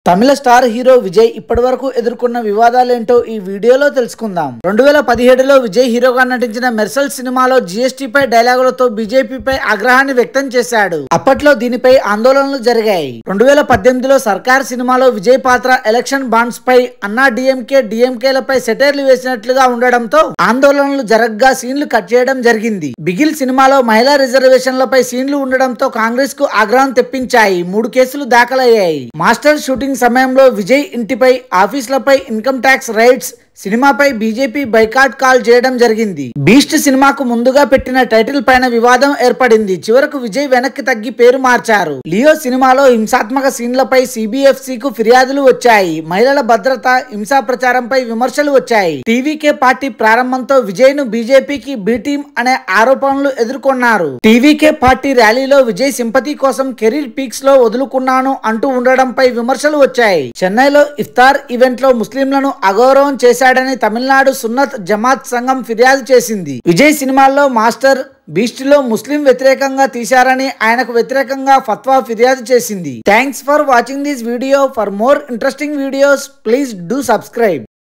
తమిళ star hero Vijay ఇప్పటివరకు ఎదుర్కొన్న వివాదాలేంటో ఈ వీడియోలో తెలుసుకుందాం. 2017లో విజయ్ హీరోగా నటించిన మెర్సల్ సినిమాలో జీఎస్టీపై డైలాగులతో బీజేపీపై ఆగ్రహాన్ని వ్యక్తం చేశాడు. అప్పట్లో దీనిపై ఆందోళనలు జరిగాయి. 2018లో సర్కార్ సినిమాలో విజయ్ పాత్ర ఎలక్షన్ బాండ్స్ పై అన్నా డిఎంకేలపై సెటైర్లు వేసినట్లుగా ఉండడంతో ఆందోళనలు జరగ్గా సీన్లు కట్ చేయడం జరిగింది. బిగిల్ సినిమాలో మహిళా రిజర్వేషన్లపై సీన్లు ఉండడంతో కాంగ్రెస్ కు ఆగ్రహం తెప్పించాయి. 3 కేసులు దాఖలయ్యాయి. మాస్టర్ షూటింగ్ సమయంలో విజయ్ ఇంటిపై, ఆఫీసులపై ఇన్కమ్ ట్యాక్స్ రైడ్స్, సినిమాపై బీజేపీ బైకాట్ కాల్ చేయడం జరిగింది. బీస్ట్ సినిమాకు ముందుగా పెట్టిన టైటిల్ పైన వివాదం ఏర్పడింది. చివరకు విజయ్ వెనక్కి తగ్గి పేరు మార్చారు. లియో సినిమాలో హింసాత్మక సీన్లపై సిబిఎఫ్సికు ఫిర్యాదులు వచ్చాయి. మహిళల భద్రత, హింసా ప్రచారంపై విమర్శలు వచ్చాయి. టీవీకే పార్టీ ప్రారంభంతో విజయ్ ను బీజేపీకి బి టీం అనే ఆరోపణలు ఎదుర్కొన్నారు. టీవీకే పార్టీ ర్యాలీలో విజయ్ సింపతి కోసం కెరీర్ పీక్స్ లో వదులుకున్నాను అంటూ ఉండడంపై విమర్శలు వచ్చాయి. చెన్నైలో ఇఫ్తార్ ఈవెంట్ లో ముస్లింలను అగౌరవం చేశాడని తమిళనాడు సున్నత్ జమాత్ సంఘం ఫిర్యాదు చేసింది. విజయ్ సినిమాల్లో మాస్టర్, బీస్ట్ లో ముస్లిం వ్యతిరేకంగా తీశారని ఆయనకు వ్యతిరేకంగా ఫత్వా ఫిర్యాదు చేసింది. Thanks for watching this video. For more interesting videos please do subscribe.